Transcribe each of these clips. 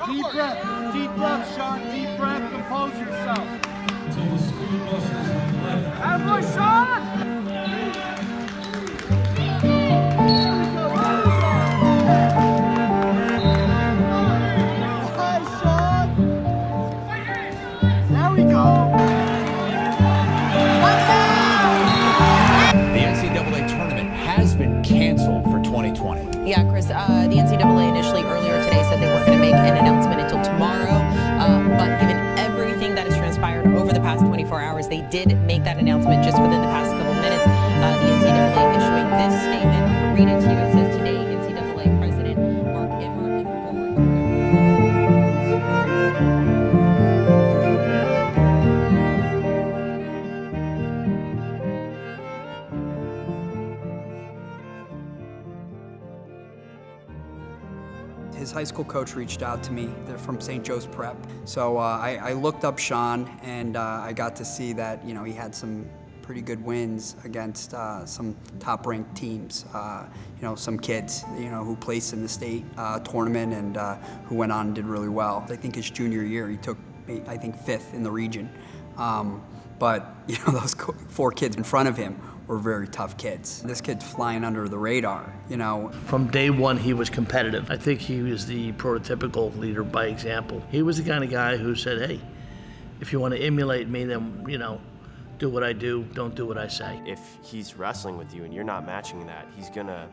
Deep breath, Sean. Deep breath. Compose yourself. Until the school buses left. Attaboy, Sean! There we go. The NCAA tournament has been canceled for 2020. Yeah, Chris, the NCAA initially earlier today said they weren't going to make an announcement until tomorrow, but given everything that has transpired over the past 24 hours, they did make that announcement just within the past couple minutes. The NCAA issuing this statement. I'll read it to you. It says today, NCAA President Mark Emmert and the board. His high school coach reached out to me. They're from St. Joe's Prep. So I looked up Sean, and I got to see that, you know, he had some pretty good wins against some top-ranked teams. You know, some kids, you know, who placed in the state tournament and who went on and did really well. I think his junior year, he took, I think, 5th in the region. But, you know, those 4 kids in front of him were very tough kids. This kid's flying under the radar, you know. From day one, he was competitive. I think he was the prototypical leader by example. He was the kind of guy who said, hey, if you want to emulate me, then, you know, do what I do, don't do what I say. If he's wrestling with you and you're not matching that, he's gonna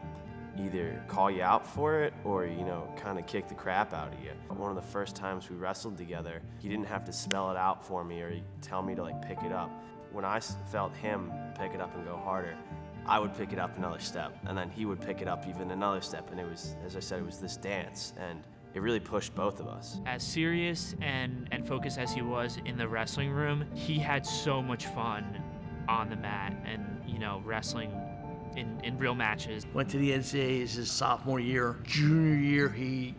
either call you out for it or, you know, kind of kick the crap out of you. One of the first times we wrestled together, he didn't have to spell it out for me or tell me to like pick it up. When I felt him pick it up and go harder, I would pick it up another step, and then he would pick it up even another step, and it was, as I said, it was this dance, and it really pushed both of us. As serious and focused as he was in the wrestling room, he had so much fun on the mat and, you know, wrestling in real matches. Went to the NCAAs his sophomore year. Junior year, he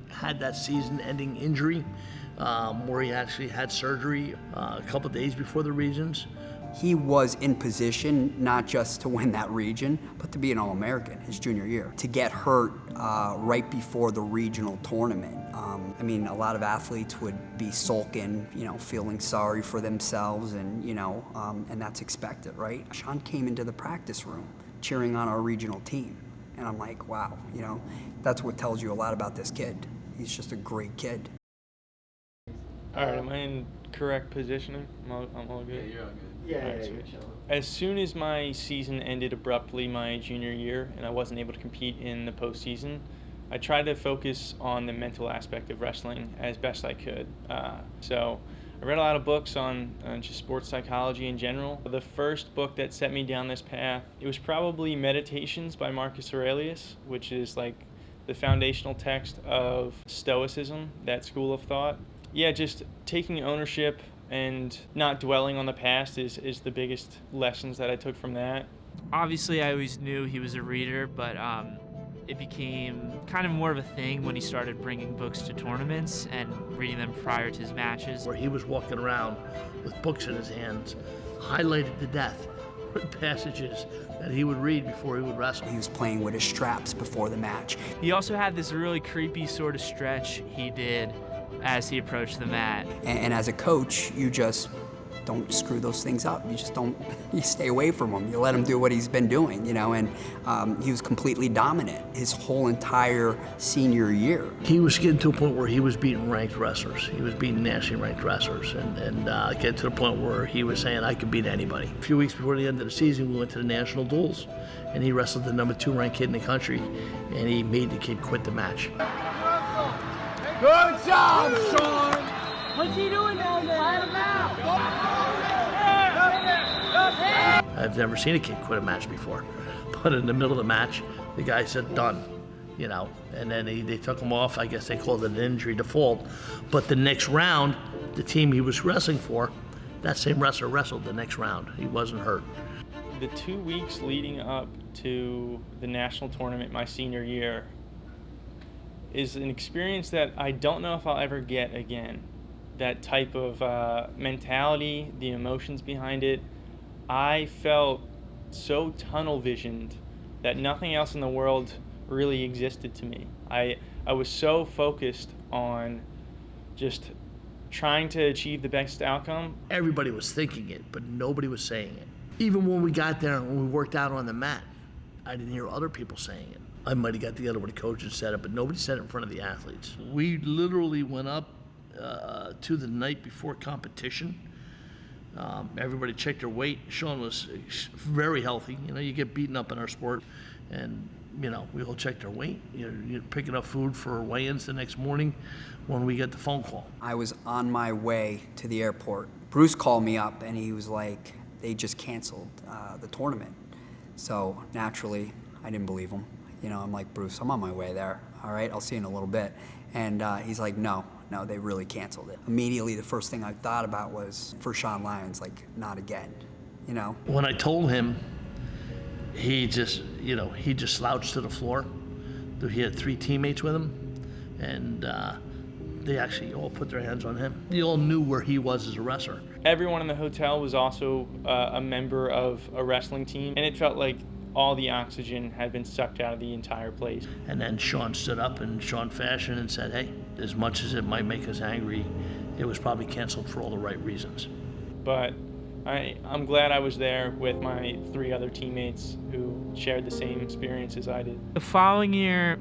had that season-ending injury where he actually had surgery a couple days before the regions. He was in position not just to win that region, but to be an All-American his junior year. To get hurt right before the regional tournament. I mean, a lot of athletes would be sulking, you know, feeling sorry for themselves, and, you know, and that's expected, right? Sean came into the practice room cheering on our regional team. And I'm like, wow, you know, that's what tells you a lot about this kid. He's just a great kid. All right, am I in correct positioning? I'm all good? Yeah, you're all good. Yeah, you're chilling. As soon as my season ended abruptly my junior year and I wasn't able to compete in the postseason, I tried to focus on the mental aspect of wrestling as best I could. So I read a lot of books on just sports psychology in general. The first book that set me down this path, it was probably Meditations by Marcus Aurelius, which is like the foundational text of Stoicism, that school of thought. Yeah, just taking ownership and not dwelling on the past is the biggest lessons that I took from that. Obviously, I always knew he was a reader, but it became kind of more of a thing when he started bringing books to tournaments and reading them prior to his matches. Where he was walking around with books in his hands, highlighted to death with passages that he would read before he would wrestle. He was playing with his straps before the match. He also had this really creepy sort of stretch he did as he approached the mat. And as a coach, you just don't screw those things up. You just don't, you stay away from him. You let him do what he's been doing, you know, and he was completely dominant his whole entire senior year. He was getting to a point where he was beating ranked wrestlers. He was beating nationally ranked wrestlers and getting to the point where he was saying, I could beat anybody. A few weeks before the end of the season, we went to the national duels, and he wrestled the number 2 ranked kid in the country, and he made the kid quit the match. Good job, Sean! What's he doing down there? Let him out! I've never seen a kid quit a match before. But in the middle of the match, the guy said, done, you know, and then they took him off. I guess they called it an injury default. But the next round, the team he was wrestling for, that same wrestler wrestled the next round. He wasn't hurt. The 2 weeks leading up to the national tournament my senior year is an experience that I don't know if I'll ever get again. That type of mentality, the emotions behind it, I felt so tunnel visioned that nothing else in the world really existed to me. I was so focused on just trying to achieve the best outcome. Everybody was thinking it, but nobody was saying it. Even when we got there and we worked out on the mat, I didn't hear other people saying it. I might have got together with a coach and said it, but nobody said it in front of the athletes. We literally went up to the night before competition. Everybody checked their weight. Sean was very healthy. You know, you get beaten up in our sport, and you know, we all checked our weight. You're picking up food for weigh-ins the next morning when we get the phone call. I was on my way to the airport. Bruce called me up and he was like, they just canceled the tournament. So naturally, I didn't believe him. You know, I'm like, Bruce, I'm on my way there. All right, I'll see you in a little bit. And he's like, no, they really canceled it. Immediately, the first thing I thought about was for Sean Lyons, like, not again, you know? When I told him, he just slouched to the floor. He had 3 teammates with him, and they actually all put their hands on him. They all knew where he was as a wrestler. Everyone in the hotel was also a member of a wrestling team, and it felt like all the oxygen had been sucked out of the entire place. And then Sean stood up in Sean fashion and said, hey, as much as it might make us angry, it was probably canceled for all the right reasons. But I'm glad I was there with my 3 other teammates who shared the same experience as I did. The following year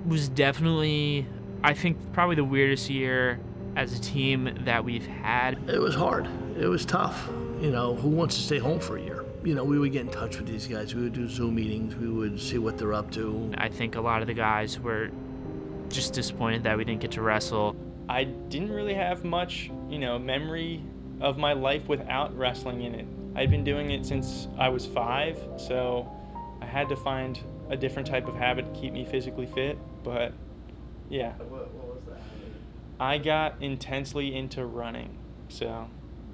was definitely, I think, probably the weirdest year as a team that we've had. It was hard. It was tough. You know, who wants to stay home for a year? You know, we would get in touch with these guys. We would do Zoom meetings. We would see what they're up to. I think a lot of the guys were just disappointed that we didn't get to wrestle. I didn't really have much, memory of my life without wrestling in it. I'd been doing it since I was 5, so I had to find a different type of habit to keep me physically fit, but yeah. What was that habit? I got intensely into running. So,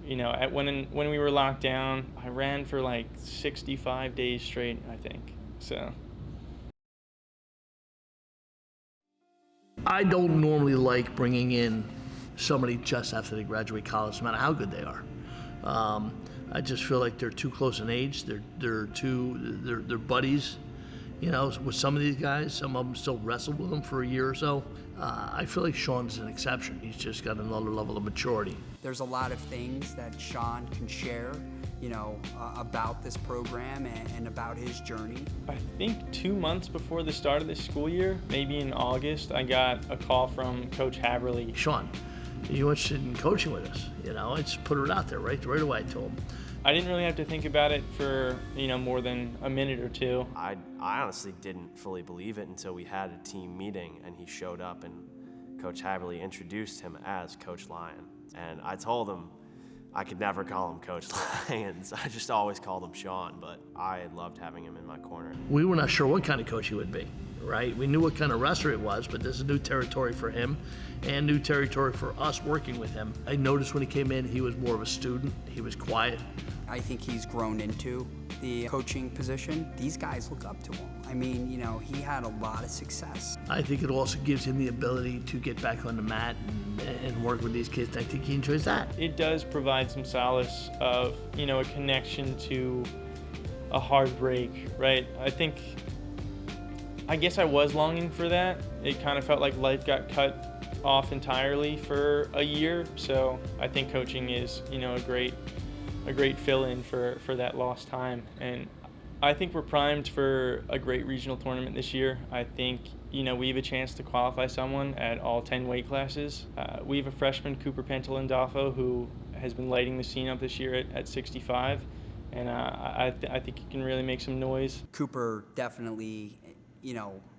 when we were locked down, I ran for like 65 days straight, I think. So. I don't normally like bringing in somebody just after they graduate college, no matter how good they are. I just feel like they're too close in age. They're buddies. You know, with some of these guys, some of them still wrestled with them for a year or so. I feel like Sean's an exception. He's just got another level of maturity. There's a lot of things that Sean can share, about this program and about his journey. I think 2 months before the start of this school year, maybe in August, I got a call from Coach Haverly. Sean, are you interested in coaching with us? I just put it out there right away. I told him. I didn't really have to think about it for, more than a minute or 2. I honestly didn't fully believe it until we had a team meeting and he showed up and Coach Haverly introduced him as Coach Lyon. And I told him I could never call him Coach Lyons. I just always called him Sean, but I loved having him in my corner. We were not sure what kind of coach he would be, right? We knew what kind of wrestler it was, but this is new territory for him and new territory for us working with him. I noticed when he came in, he was more of a student. He was quiet. I think he's grown into the coaching position. These guys look up to him. I mean, he had a lot of success. I think it also gives him the ability to get back on the mat and work with these kids. I think he enjoys that. It does provide some solace of, a connection to a hard break, right? I guess I was longing for that. It kind of felt like life got cut off entirely for a year. So I think coaching is, a great fill-in for that lost time. And I think we're primed for a great regional tournament this year. I think, we have a chance to qualify someone at all 10 weight classes. We have a freshman, Cooper Pentalendolfo, who has been lighting the scene up this year at 65. And I think he can really make some noise. Cooper definitely,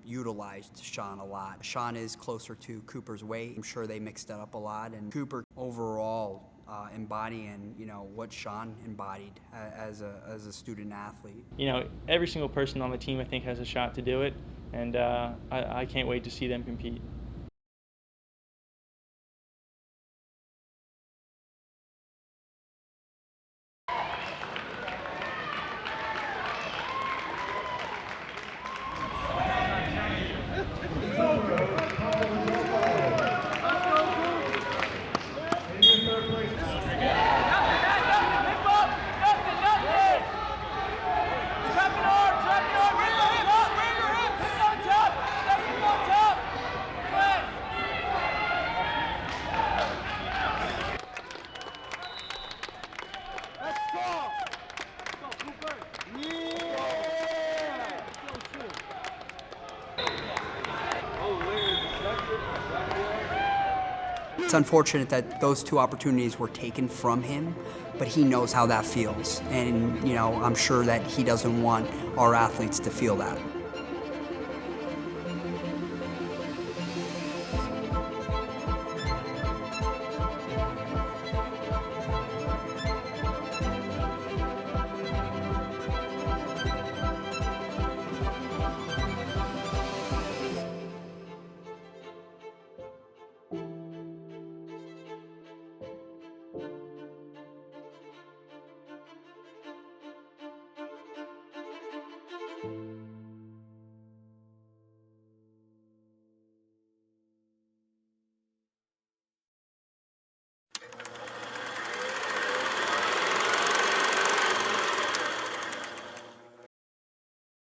utilized Sean a lot. Sean is closer to Cooper's weight. I'm sure they mixed it up a lot. And Cooper overall embodying, what Sean embodied as a student athlete. Every single person on the team, I think, has a shot to do it. And I can't wait to see them compete. It's unfortunate that those 2 opportunities were taken from him, but he knows how that feels. And, you know, I'm sure that he doesn't want our athletes to feel that.